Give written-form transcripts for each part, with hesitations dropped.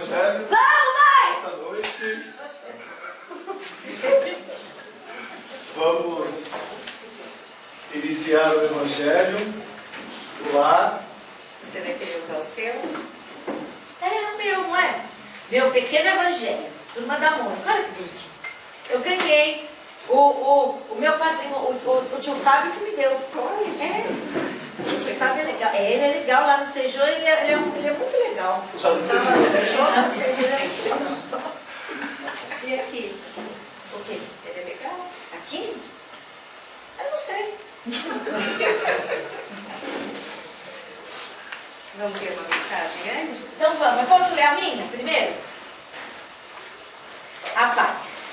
Evangelho. Vamos, mãe! Essa noite. Vamos iniciar o Evangelho. Lá. Você vai querer usar o seu? É o meu, não é? Meu pequeno evangelho. Turma da Mônica. Olha que bonitinho. Eu ganhei. O meu padrinho, o tio Fábio que me deu. Foi? É. O tio Fábio é legal. Ele é legal lá no Sejô, ele é muito legal. Já não sei. Lá no Sejô? Lá no Sejô ele é muito legal. E aqui? O quê? Ele é legal? Aqui? Eu não sei. Vamos ter uma mensagem antes? Então vamos. Eu posso ler a minha primeiro? A paz.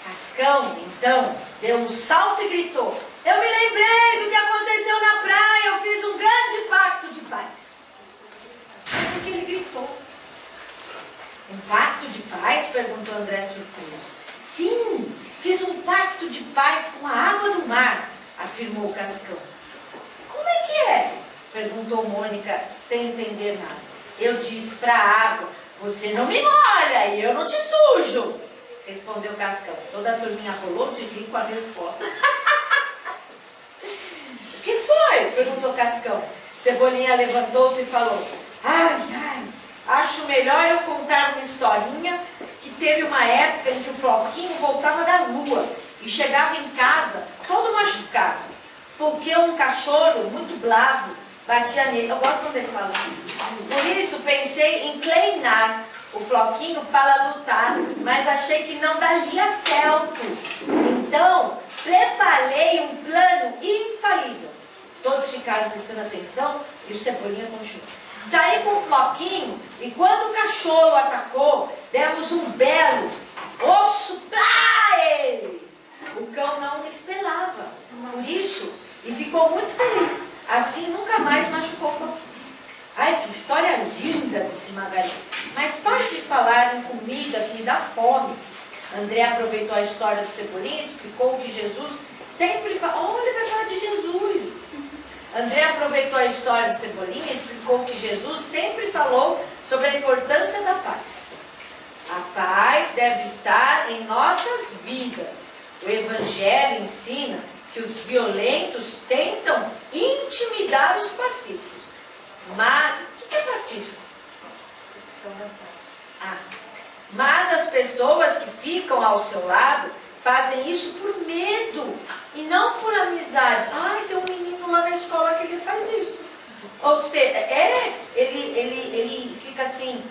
Cascão, então, deu um salto e gritou: eu me lembrei do que aconteceu na praia, eu fiz um grande pacto de paz. É porque ele gritou. Um pacto de paz? Perguntou André surpreso. Sim, fiz um pacto de paz com a água do mar, afirmou o Cascão. Como é que é? Perguntou Mônica sem entender nada. Eu disse para a água: você não me molha e eu não te sujo, respondeu Cascão. Toda a turminha rolou de rir com a resposta. O que foi? Perguntou Cascão. Cebolinha levantou-se e falou: ai, acho melhor eu contar uma historinha que teve uma época em que o Floquinho voltava da lua e chegava em casa todo machucado, porque um cachorro muito bravo batia nele. Eu gosto quando ele fala assim. Por isso pensei em treinar o Floquinho para lutar, mas achei que não daria certo. Então, preparei um plano infalível. Todos ficaram prestando atenção e o Cebolinha continuou. Saí com o Floquinho e quando o cachorro atacou, demos um belo osso pra ele. O cão não esperava por isso e ficou muito feliz. Assim nunca mais machucou o Floquinho. Ai, que história linda, disse Magali. Mas pare de falar em comida que me dá fome. André aproveitou a história do Cebolinha e explicou que Jesus sempre fala. Olha, vai falar de Jesus. André aproveitou a história do Cebolinha e explicou que Jesus sempre falou sobre a importância da paz. A paz deve estar em nossas vidas. O Evangelho ensina que os violentos tentam intimidar os pacíficos. Mas, o que é pacífico? Proteção da paz. Mas as pessoas que ficam ao seu lado fazem isso por medo e não por amizade. Ai, tem um menino lá na escola que ele faz isso. Ou seja, ele fica assim,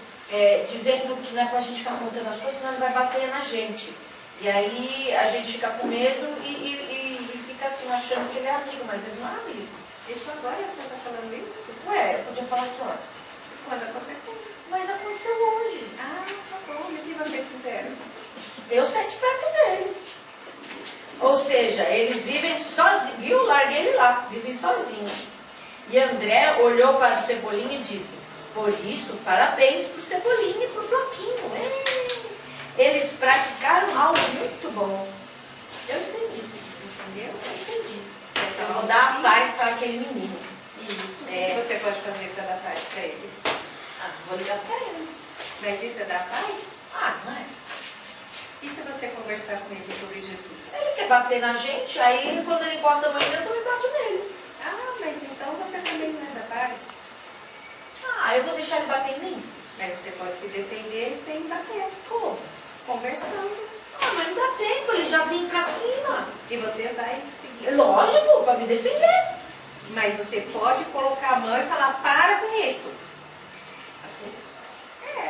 dizendo que não é pra gente ficar contando as coisas, senão ele vai bater na gente. E aí a gente fica com medo e fica assim, achando que ele é amigo, mas ele não é amigo. Isso agora você está falando isso? Ué, eu podia falar que hora? Quando aconteceu? Mas aconteceu hoje. Ah, tá bom. E o que vocês fizeram? Eu saí de perto dele. Ou seja, eles vivem sozinhos. Viu? Larguei ele lá. Vivem sozinhos. E André olhou para o Cebolinha e disse: por isso, parabéns para o Cebolinha e para o Floquinho. Eles praticaram algo muito bom. Eu entendi. Entendeu? Eu entendi. Eu vou dar a paz para aquele menino. Isso. O que você pode fazer para dar paz para ele? Vou ligar para ele. Mas isso é dar paz? Não é? E se você conversar com ele sobre Jesus? Ele quer bater na gente, aí quando ele encosta a mãe dele, eu também bato nele. Ah, mas então você também não é da paz? Eu vou deixar ele bater em mim? Mas você pode se defender sem bater. Como? Conversando. Mas não dá tempo, ele já vem cá acima. E você vai seguir. Lógico, para me defender. Mas você pode colocar a mão e falar: para com isso. Assim?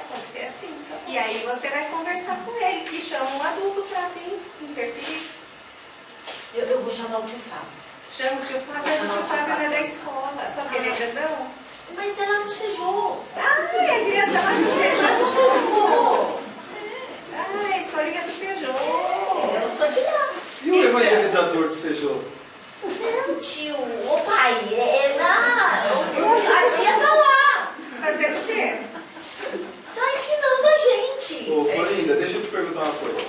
Pode ser assim. E aí você vai conversar com ele e chama um adulto para vir interferir. Eu vou chamar o tio Fábio. Chama o tio Fábio, mas o tio Fábio é da escola. Só que ele é grandão. Mas ela não sejou. É a criança lá do Ela Sejô. não sejou. A escolinha do Sejô. Eu sou de lá. E o evangelizador do Sejô? Não, tio. Ô pai, a tia tá lá. Fazendo o quê? Tá ensinando a gente. Ô, Florinda, deixa eu te perguntar uma coisa.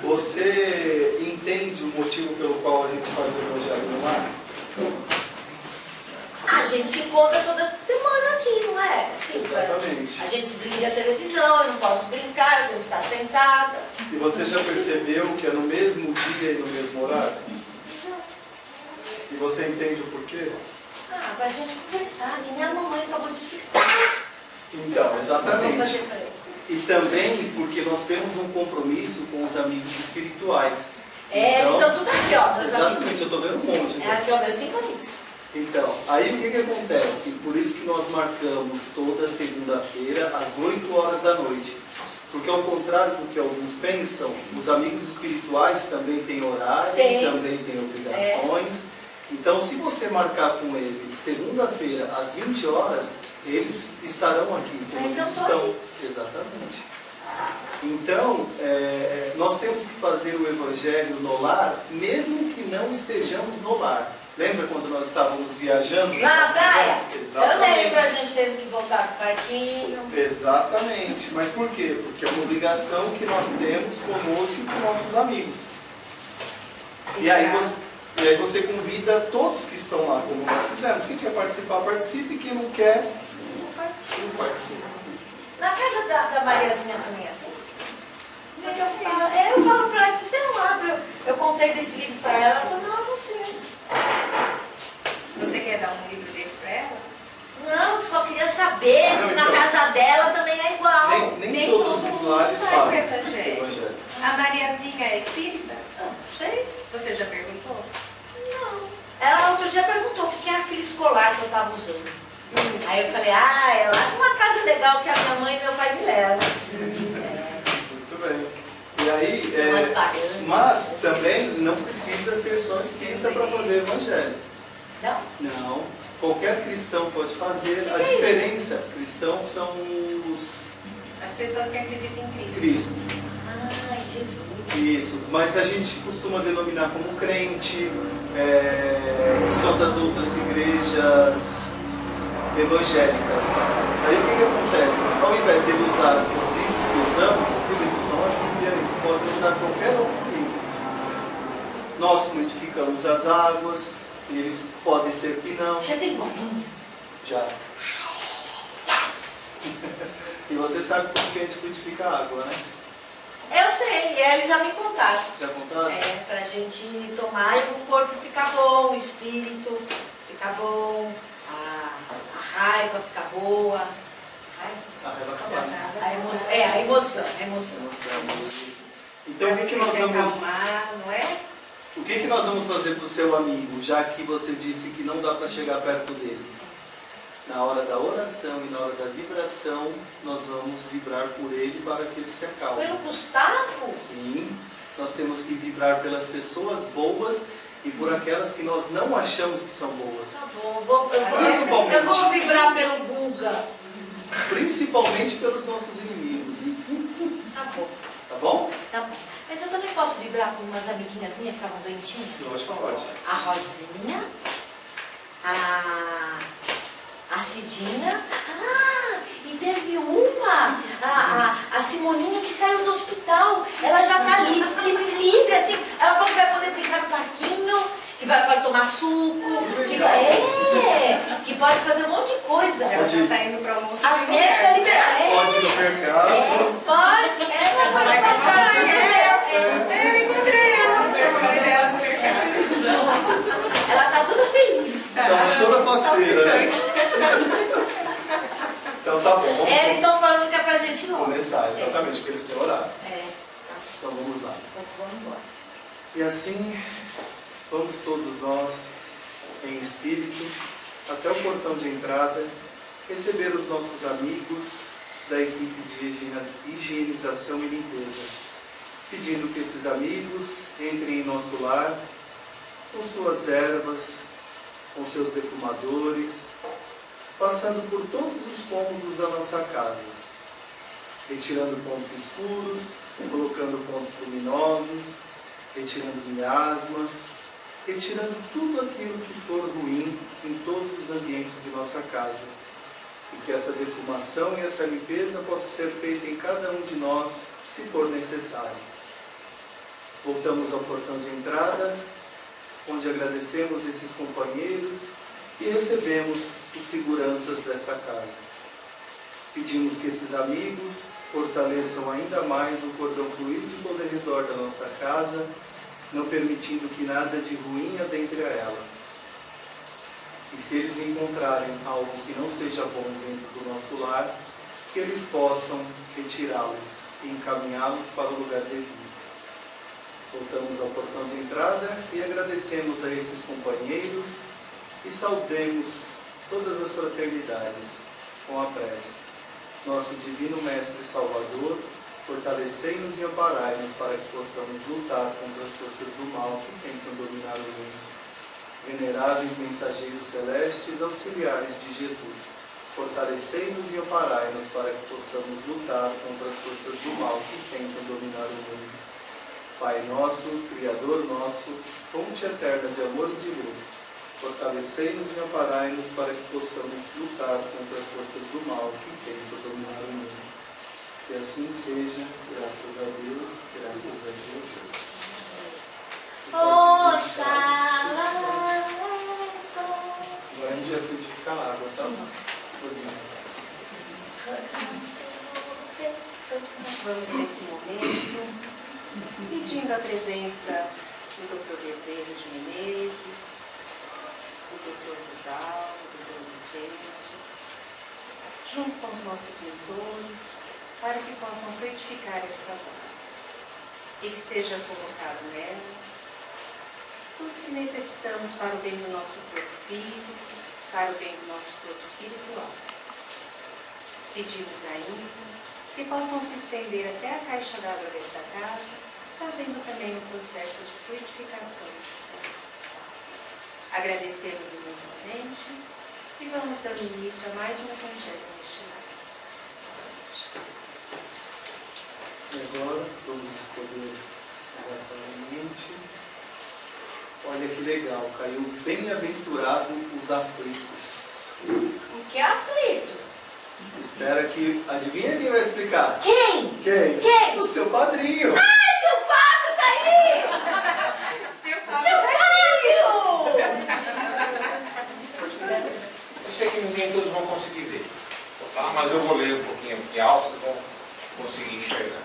Você entende o motivo pelo qual a gente faz o evangelho no lar? A gente se encontra toda semana aqui, não não é? Assim, Exatamente. a gente desliga a televisão, eu não posso brincar, eu tenho que ficar sentada. E você já percebeu que é no mesmo dia e no mesmo horário? E você entende o porquê? Ah, pra gente conversar, que nem a mamãe acabou de explicar. Então, Eu vou exatamente. fazer pra ele. E também porque nós temos um compromisso com os amigos espirituais. É, eles estão tudo aqui, ó, meus Exatamente, amigos. eu estou vendo um monte. É aqui, ó, meus 5 amigos. Então, aí o que acontece? Por isso que nós marcamos toda segunda-feira às 8 horas da noite. Porque ao contrário do que alguns pensam, os amigos espirituais também têm horário, também têm obrigações. Então, se você marcar com ele segunda-feira às 20 horas, eles estarão aqui. Então, Então, eles estão. Aqui. Exatamente. Então, nós temos que fazer o Evangelho no lar, mesmo que não estejamos no lar. Lembra quando nós estávamos viajando? Lá na praia? Exatamente. Eu lembro, a gente teve que voltar pro parquinho. Exatamente. Mas por quê? Porque é uma obrigação que nós temos conosco e com nossos amigos. E aí você convida todos que estão lá, como nós fizemos. Quem quer participar, participe. Quem não quer, Não participo. não participe. Na casa da Mariazinha também é assim? Eu falo pra ela, se você não abre, eu contei desse livro pra ela, ela falou, não, eu não sei. Você quer dar um livro desse pra ela? Não, eu só queria saber se na casa dela também é igual. Nem todos os lares faz fazem o evangelho. A Mariazinha é espírita? Não sei. Você já perguntou? Não. Ela outro dia perguntou o que era aquele escolar que eu estava usando. Aí eu falei, é lá tem uma casa legal que a minha mãe e meu pai me levam. Muito bem. E aí, mas também não precisa ser só espírita para fazer evangelho. Não? Não. Qualquer cristão pode fazer. A diferença, cristãos são as pessoas que acreditam em Cristo. Cristo. Ai, Jesus. Isso, mas a gente costuma denominar como crente, que são das outras igrejas evangélicas. Aí o que acontece? Ao invés de eles usarem os livros que usamos, eles usam a Bíblia, eles podem usar qualquer outro livro. Nós fluidificamos as águas, eles podem ser que não. Já tem bolinha? Já. E você sabe por que a gente fluidifica a água, né? Eu sei, e eles já me contaram. Já contaram? É, pra gente tomar e o corpo ficar bom, o espírito ficar bom, a raiva ficar boa. A raiva acabar, né? A emoção. Então o que nós se vamos... acalmar, não é? O que nós vamos fazer para o seu amigo, já que você disse que não dá para chegar perto dele? Na hora da oração e na hora da vibração, nós vamos vibrar por ele para que ele se acalme. Pelo Gustavo? Sim, nós temos que vibrar pelas pessoas boas e por aquelas que nós não achamos que são boas. Tá bom, eu vou vibrar pelo Guga. Principalmente pelos nossos inimigos. Tá bom. Tá bom? Tá bom. Mas eu também posso vibrar com umas amiguinhas minhas que estavam doentinhas? Eu acho que pode. A Rosinha, a Cidinha. E teve uma, a Simoninha, que saiu do hospital. Ela já tá livre, assim. Ela falou que vai poder brincar no parquinho, que pode tomar suco, que pode fazer um monte de coisa. Ela já está indo para o almoço. A médica liberou. Pode ir no mercado. Pode. Ela foi no mercado. Eu encontrei ela. Eu falei dela no mercado. Ela tá toda feliz. Tá toda faceira, né? Então tá bom. Eles estão falando que é pra gente ir logo. Começar, exatamente, porque eles têm horário. Tá. Então vamos lá. Vamos embora. E assim, vamos todos nós, em espírito, até o portão de entrada, receber os nossos amigos da equipe de higienização e limpeza, pedindo que esses amigos entrem em nosso lar com suas ervas, com seus defumadores, passando por todos os cômodos da nossa casa, retirando pontos escuros, colocando pontos luminosos, retirando miasmas, retirando tudo aquilo que for ruim em todos os ambientes de nossa casa. E que essa defumação e essa limpeza possa ser feita em cada um de nós, se for necessário. Voltamos ao portão de entrada, onde agradecemos esses companheiros e recebemos os seguranças desta casa. Pedimos que esses amigos fortaleçam ainda mais o cordão fluídico ao redor da nossa casa, não permitindo que nada de ruim adentre a ela. E se eles encontrarem algo que não seja bom dentro do nosso lar, que eles possam retirá-los e encaminhá-los para o lugar devido. Voltamos ao portão de entrada e agradecemos a esses companheiros e saudemos todas as fraternidades com a prece. Nosso Divino Mestre Salvador, fortalecei-nos e amparai-nos para que possamos lutar contra as forças do mal que tentam dominar o mundo. Veneráveis mensageiros celestes, auxiliares de Jesus, fortalecei-nos e amparai-nos para que possamos lutar contra as forças do mal que tentam dominar o mundo. Pai nosso, Criador nosso, fonte eterna de amor e de luz, fortalecei-nos e amparai-nos para que possamos lutar contra as forças do mal que tentam dominar o mundo. Que assim seja, graças a Deus, graças a Jesus. Oxalá. Agora a gente vai frutificar a água, tá? Vamos nesse momento, pedindo a presença do Dr. Bezerra de Menezes, do Dr. Rosal, do Dr. James, junto com os nossos mentores, para que possam frutificar estas águas e que seja colocado nela tudo que necessitamos para o bem do nosso corpo físico, para o bem do nosso corpo espiritual. Pedimos ainda que possam se estender até a caixa d'água desta casa, fazendo também um processo de fluidificação. Agradecemos imensamente e vamos dando início a mais um Evangelho neste lar. E agora vamos escolher exatamente. Olha que legal, caiu bem-aventurado os aflitos. O que é aflito? Espera que. Adivinha quem vai explicar? Quem? Quem? Quem? O seu padrinho. Ah, tio Fábio tá aí! Tio Fábio! Eu sei que nem todos vão conseguir ver, tá? Mas eu vou ler um pouquinho aqui alto, vocês vão conseguir enxergar.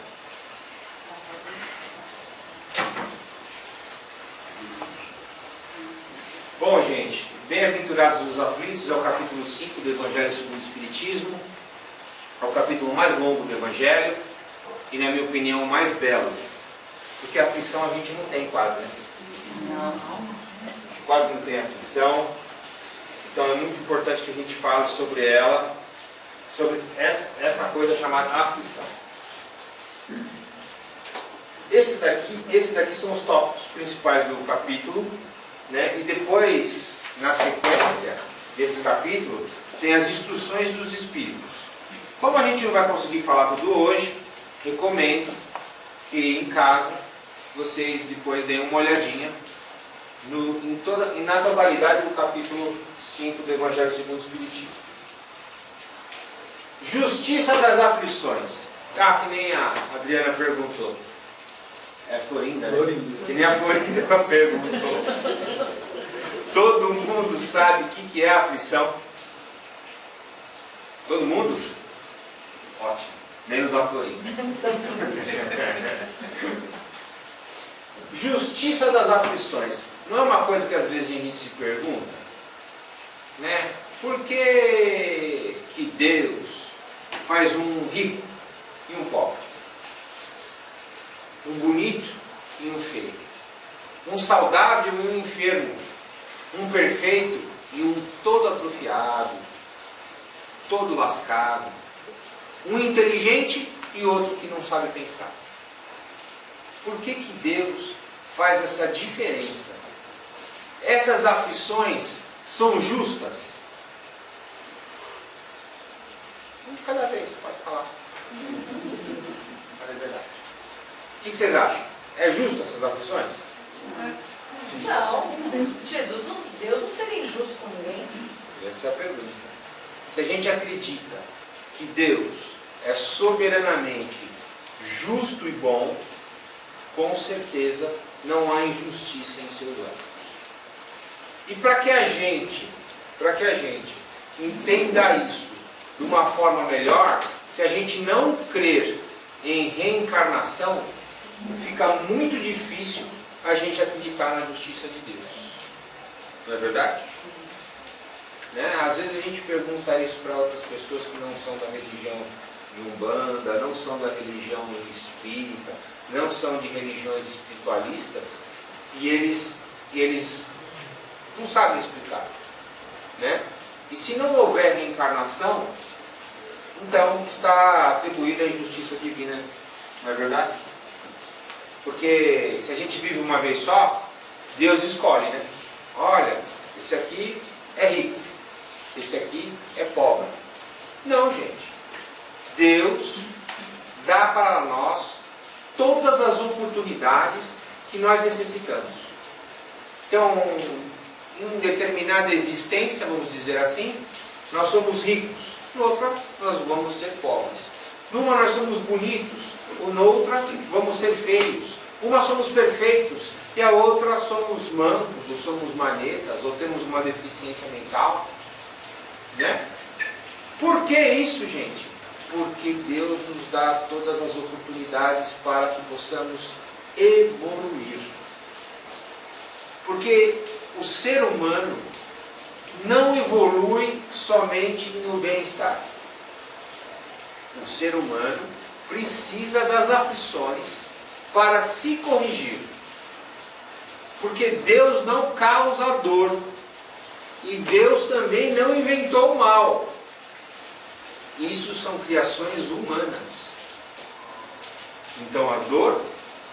Bom, gente, bem-aventurados os aflitos, é o capítulo 5 do Evangelho segundo o Espiritismo, é o capítulo mais longo do Evangelho e, na minha opinião, o mais belo, porque a aflição a gente não tem quase, né? Não. A gente quase não tem aflição, então é muito importante que a gente fale sobre ela, sobre essa coisa chamada aflição. Esses daqui são os tópicos principais do capítulo, né? E depois, na sequência desse capítulo, tem as instruções dos Espíritos. Como a gente não vai conseguir falar tudo hoje, recomendo que em casa vocês depois deem uma olhadinha na totalidade do capítulo 5 do Evangelho segundo o Espiritismo. Justiça das aflições. Ah, que nem a Adriana perguntou. É a Florinda, né? Florinda. Que nem a Florinda perguntou. Todo mundo sabe o que é aflição? Todo mundo? Ótimo. Menos a Florinda. Justiça das aflições. Não é uma coisa que às vezes a gente se pergunta, né? Por que Deus faz um rico e um pobre? Um bonito e um feio, um saudável e um enfermo, um perfeito e um todo atrofiado, todo lascado, um inteligente e outro que não sabe pensar. Por que Deus faz essa diferença? Essas aflições são justas? Um de cada vez, pode falar. Mas é verdade. O que vocês acham? É justo essas aflições? Não. Deus não seria injusto com ninguém. Essa é a pergunta. Se a gente acredita que Deus é soberanamente justo e bom, com certeza não há injustiça em seus atos. E para que a gente entenda isso de uma forma melhor, se a gente não crer em reencarnação, fica muito difícil a gente acreditar na justiça de Deus. Não é verdade? Né? Às vezes a gente pergunta isso para outras pessoas que não são da religião de Umbanda, não são da religião espírita, não são de religiões espiritualistas, e eles não sabem explicar. Né? E se não houver reencarnação, então está atribuída a injustiça divina. Não é verdade? Porque se a gente vive uma vez só, Deus escolhe, né? Olha, esse aqui é rico, esse aqui é pobre. Não, gente. Deus dá para nós todas as oportunidades que nós necessitamos. Então, em uma determinada existência, vamos dizer assim, nós somos ricos. Noutra, nós vamos ser pobres. Numa nós somos bonitos, ou noutra vamos ser feios. Uma somos perfeitos, e a outra somos mancos, ou somos manetas, ou temos uma deficiência mental. Né? Por que isso, gente? Porque Deus nos dá todas as oportunidades para que possamos evoluir. Porque o ser humano não evolui somente no bem-estar. O ser humano precisa das aflições para se corrigir. Porque Deus não causa dor. E Deus também não inventou o mal. Isso são criações humanas. Então a dor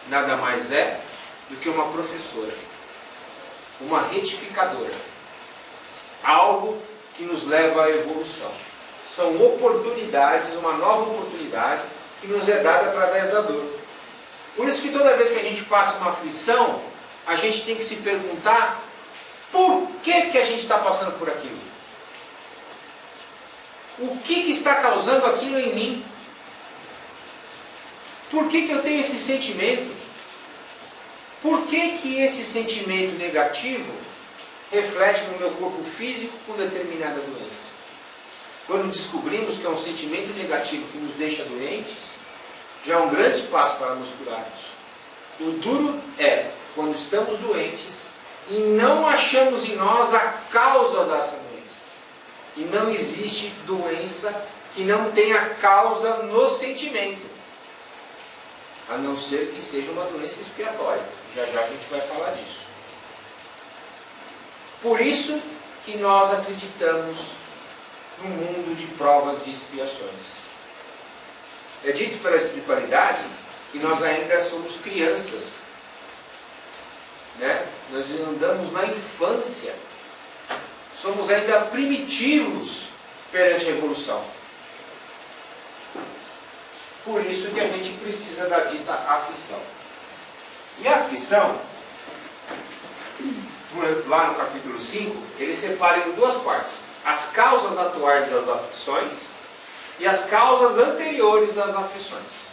nada mais é do que uma professora, uma retificadora, algo que nos leva à evolução. São oportunidades, uma nova oportunidade que nos é dada através da dor. Por isso que toda vez que a gente passa uma aflição, a gente tem que se perguntar por que a gente está passando por aquilo. O que está causando aquilo em mim? Por que eu tenho esse sentimento? Por que esse sentimento negativo reflete no meu corpo físico com determinada doença? Quando descobrimos que é um sentimento negativo que nos deixa doentes, já é um grande passo para nos curarmos. O duro é quando estamos doentes e não achamos em nós a causa dessa doença. E não existe doença que não tenha causa no sentimento, a não ser que seja uma doença expiatória. Já já a gente vai falar disso. Por isso que nós acreditamos no mundo de provas e expiações. É dito pela espiritualidade que nós ainda somos crianças, né? Nós andamos na infância, somos ainda primitivos perante a evolução. Por isso que a gente precisa da dita aflição. E a aflição, lá no capítulo 5, ele separa em duas partes: as causas atuais das aflições e as causas anteriores das aflições.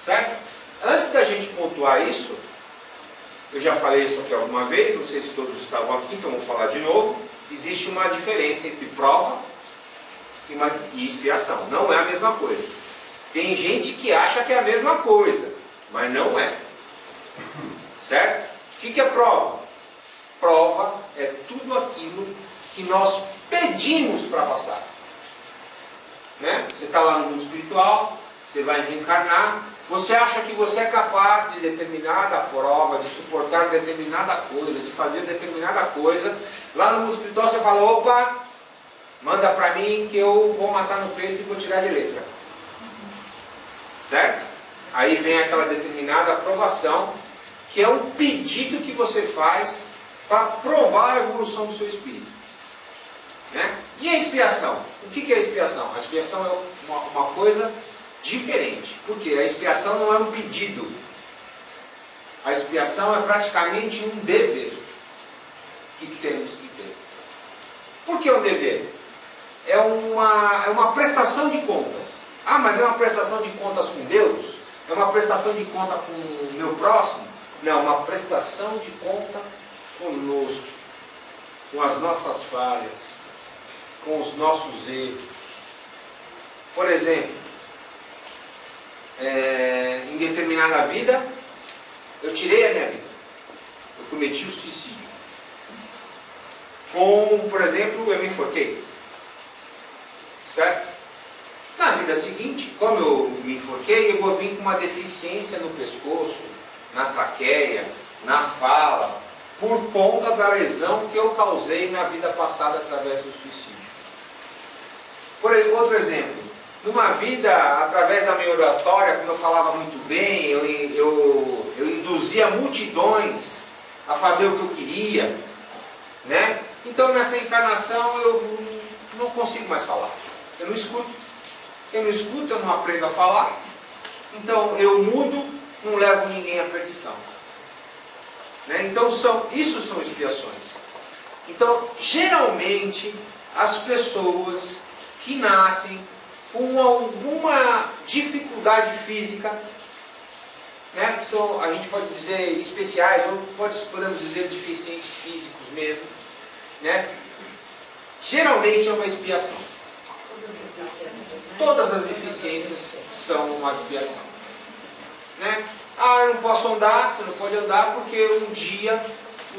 Certo? Antes da gente pontuar isso, eu já falei isso aqui alguma vez, não sei se todos estavam aqui, então vou falar de novo. Existe uma diferença entre prova e expiação. Não é a mesma coisa. Tem gente que acha que é a mesma coisa, mas não é. Certo? O que é prova? Prova é tudo aquilo que nós pedimos para passar. Né? Você está lá no mundo espiritual, você vai reencarnar, você acha que você é capaz de determinada prova, de suportar determinada coisa, de fazer determinada coisa. Lá no mundo espiritual você fala: opa, manda para mim que eu vou matar no peito e vou tirar de letra. Certo? Aí vem aquela determinada aprovação, que é um pedido que você faz para provar a evolução do seu espírito. Né? E a expiação? O que é a expiação? A expiação é uma coisa diferente. Por quê? A expiação não é um pedido. A expiação é praticamente um dever que temos que ter. Por que um dever? É uma prestação de contas. Ah, mas é uma prestação de contas com Deus? É uma prestação de conta com o meu próximo? Não, uma prestação de conta conosco, com as nossas falhas, com os nossos erros, Por exemplo, em determinada vida, eu tirei a minha vida. Eu cometi o suicídio. Por exemplo, eu me enforquei. Certo? Na vida seguinte, como eu me enforquei, eu vou vir com uma deficiência no pescoço, na traqueia, na fala, por conta da lesão que eu causei na vida passada através do suicídio. Outro exemplo, numa vida, através da minha oratória, como eu falava muito bem, eu induzia multidões a fazer o que eu queria, né? Então nessa encarnação eu não consigo mais falar. Eu não escuto, eu não aprendo a falar. Então eu mudo, não levo ninguém à perdição. Né? Então isso são expiações. Então geralmente as pessoas que nascem com alguma dificuldade física, né, que são, a gente pode dizer especiais, ou podemos dizer deficientes físicos mesmo, né, geralmente é uma expiação. Todas as deficiências são uma expiação. Né? Ah, eu não posso andar, você não pode andar porque um dia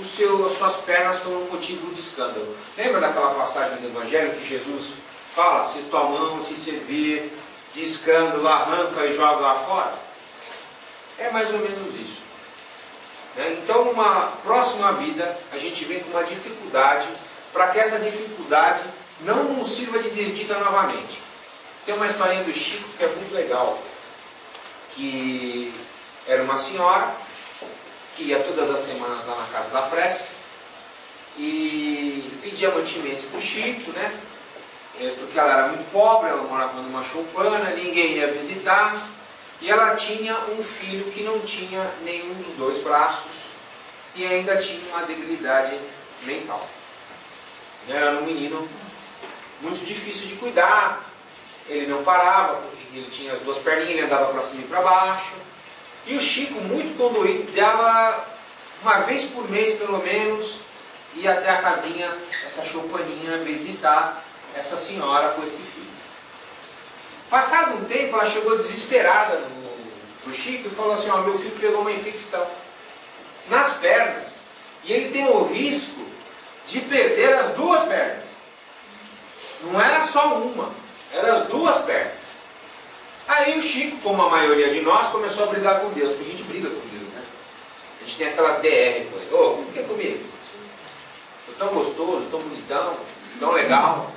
as suas pernas foram motivo de escândalo. Lembra daquela passagem do Evangelho que Jesus fala, se tua mão te servir de escândalo, arranca e joga lá fora? É mais ou menos isso. Né? Então, numa próxima vida, a gente vem com uma dificuldade, para que essa dificuldade não nos sirva de desdita novamente. Tem uma historinha do Chico que é muito legal, que era uma senhora que ia todas as semanas lá na casa da prece e pedia mantimentos para o Chico, né? Porque ela era muito pobre, ela morava numa choupana, ninguém ia visitar, e ela tinha um filho que não tinha nenhum dos dois braços e ainda tinha uma debilidade mental. Era um menino muito difícil de cuidar, ele não parava, ele tinha as duas perninhas, ele andava para cima e para baixo, e o Chico, muito condoído, dava uma vez por mês pelo menos, ia até a casinha, essa choupaninha, visitar essa senhora com esse filho. Passado um tempo, ela chegou desesperada pro Chico e falou assim, ó, meu filho pegou uma infecção nas pernas e ele tem o risco de perder as duas pernas. Não era só uma, eram as duas pernas. Aí o Chico, como a maioria de nós, começou a brigar com Deus, porque a gente briga com Deus, né? A gente tem aquelas DR com ele. Ô, o que é comigo? Eu tão gostoso, tão bonitão, tão legal.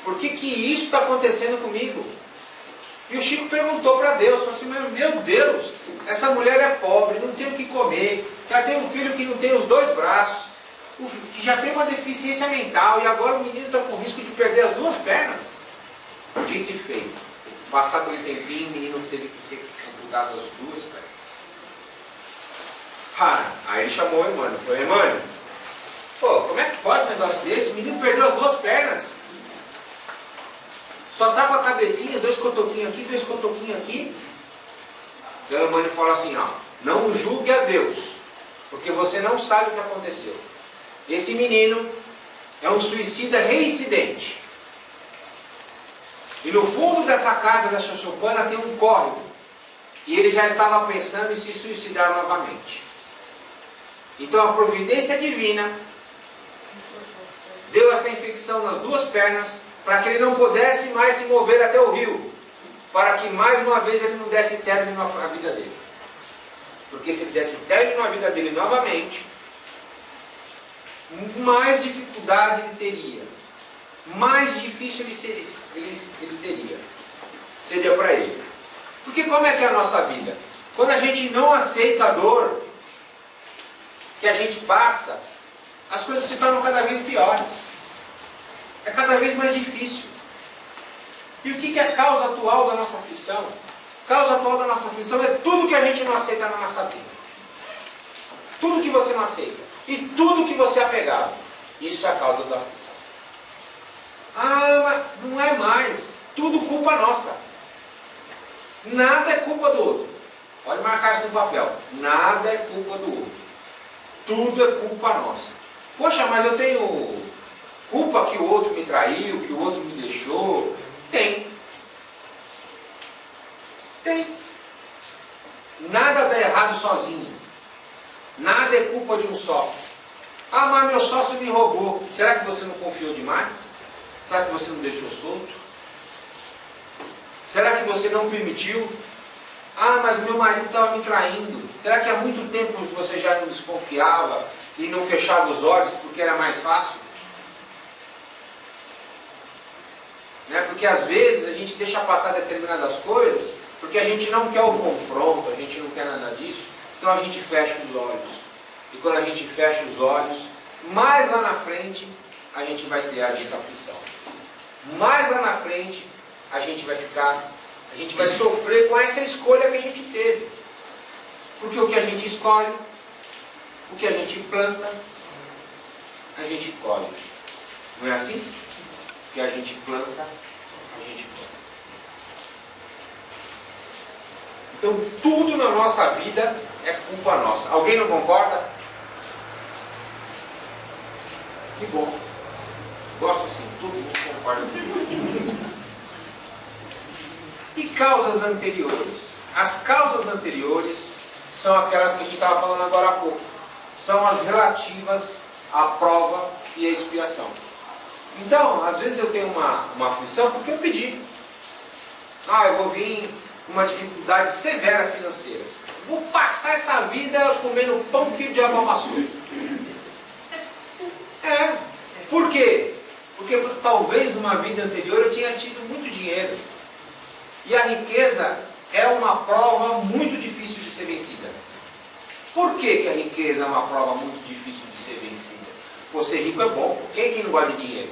Por que isso está acontecendo comigo? E o Chico perguntou para Deus, falou assim, meu Deus, essa mulher é pobre, não tem o que comer, já tem um filho que não tem os dois braços, que já tem uma deficiência mental, e agora o menino está com risco de perder as duas pernas. Dito e feito. Passado um tempinho, o menino teve que ser amputado as duas pernas. Aí ele chamou o Emmanuel, falou, Emmanuel, pô, como é que pode um negócio desse? O menino perdeu as duas pernas. Só está com a cabecinha, dois cotoquinhos aqui. Então o Emmanuel falou assim, ó, não julgue a Deus, porque você não sabe o que aconteceu. Esse menino é um suicida reincidente. E no fundo dessa casa da choupana tem um córrego. E ele já estava pensando em se suicidar novamente. Então a providência divina deu essa infecção nas duas pernas para que ele não pudesse mais se mover até o rio, para que mais uma vez ele não desse término à vida dele. Porque se ele desse término à vida dele novamente, mais dificuldade ele teria, mais difícil ele teria. Seria para ele. Porque como é que é a nossa vida? Quando a gente não aceita a dor que a gente passa, as coisas se tornam cada vez piores. É cada vez mais difícil. E o que é a causa atual da nossa aflição? A causa atual da nossa aflição é tudo que a gente não aceita na nossa vida. Tudo que você não aceita. E tudo que você é apegado. Isso é a causa da aflição. Ah, mas não é mais. Tudo culpa nossa. Nada é culpa do outro. Pode marcar isso no papel. Nada é culpa do outro. Tudo é culpa nossa. Poxa, mas eu tenho culpa que o outro me traiu, que o outro me deixou. Tem. Nada dá errado sozinho. Nada é culpa de um só. Ah, mas meu sócio me roubou. Será que você não confiou demais? Será que você não deixou solto? Será que você não permitiu? Ah, mas meu marido estava me traindo. Será que há muito tempo você já não desconfiava e não fechava os olhos porque era mais fácil? Né? Porque às vezes a gente deixa passar determinadas coisas porque a gente não quer o confronto, a gente não quer nada disso, então a gente fecha os olhos. E quando a gente fecha os olhos, mais lá na frente a gente vai ter a dita aflição. Mais lá na frente a gente vai sofrer com essa escolha que a gente teve. Porque o que a gente escolhe, o que a gente planta, a gente colhe. Não é assim? O que a gente planta, a gente colhe. Então tudo na nossa vida é culpa nossa. Alguém não concorda? Que bom. Gosto sim, todo mundo concorda comigo. E causas anteriores? As causas anteriores são aquelas que a gente estava falando agora há pouco. São as relativas à prova e à expiação. Então, às vezes eu tenho uma aflição porque eu pedi. Ah, eu vou vir uma dificuldade severa financeira. Vou passar essa vida comendo pão que o diabo amassou. Por quê? Porque talvez numa vida anterior eu tinha tido muito dinheiro. E a riqueza é uma prova muito difícil de ser vencida. Por que a riqueza é uma prova muito difícil de ser vencida? Pô, ser rico é bom. Quem é que não gosta de dinheiro?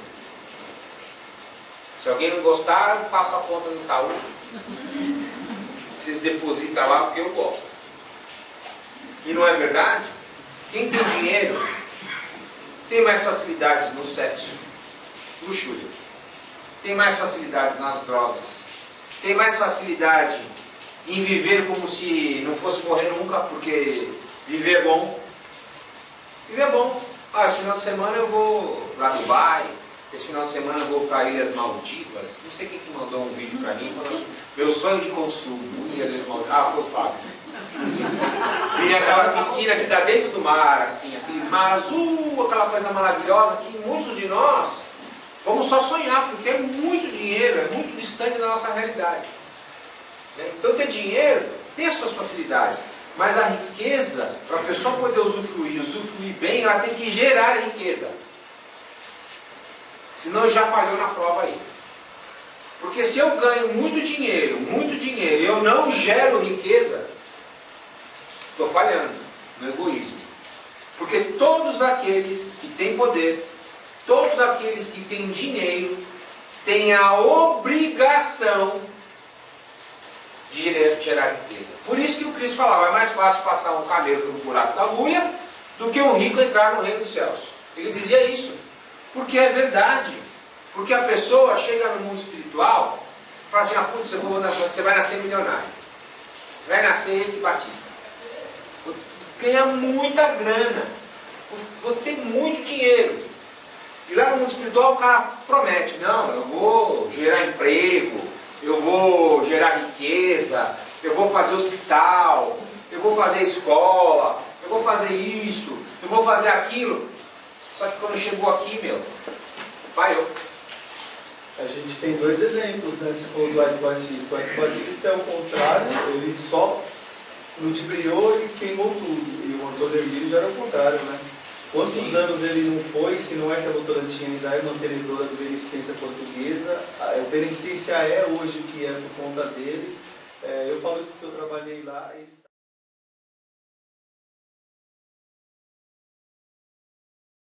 Se alguém não gostar, eu passo a conta no Itaú. Vocês depositam lá porque eu gosto. E não é verdade? Quem tem dinheiro tem mais facilidades no sexo, luxúria. Tem mais facilidades nas drogas. Tem mais facilidade em viver como se não fosse morrer nunca, porque viver é bom. Viver é bom. Ah, esse final de semana eu vou para Dubai, esse final de semana eu vou para Ilhas Maldivas. Não sei quem que mandou um vídeo para mim falando assim, meu sonho de consumo, Ilhas Maldivas. Ah, foi o Fábio. Tem aquela piscina que está dentro do mar, assim, aquele mar azul, aquela coisa maravilhosa que muitos de nós vamos só sonhar, porque é muito dinheiro, é muito distante da nossa realidade. Então ter dinheiro tem as suas facilidades, mas a riqueza, para a pessoa poder usufruir bem, ela tem que gerar riqueza. Senão já falhou na prova aí. Porque se eu ganho muito dinheiro, e eu não gero riqueza, estou falhando no egoísmo. Porque todos aqueles que têm poder, todos aqueles que têm dinheiro, têm a obrigação de gerar riqueza. Por isso que o Cristo falava, é mais fácil passar um camelo por um buraco da agulha do que um rico entrar no reino dos céus. Ele dizia isso, porque é verdade. Porque a pessoa chega no mundo espiritual e fala assim, putz, você vai nascer milionário. Vai nascer Henrique Batista. Vou ganhar muita grana. Vou ter muito dinheiro. E lá no mundo espiritual o cara promete, não, eu vou gerar emprego, eu vou gerar riqueza, eu vou fazer hospital, eu vou fazer escola, eu vou fazer isso, eu vou fazer aquilo. Só que quando chegou aqui, falhou. A gente tem dois exemplos, né? Você falou do Ike Batista. O Ike Batista é o contrário, ele só ludibriou e queimou tudo. E o Antônio Hermílio já era o contrário, né? Quantos anos ele não foi, se não é que a doutorantinha ainda é mantenedora do Beneficência Portuguesa, o Beneficência é hoje o que é por conta dele. Eu falo isso porque eu trabalhei lá.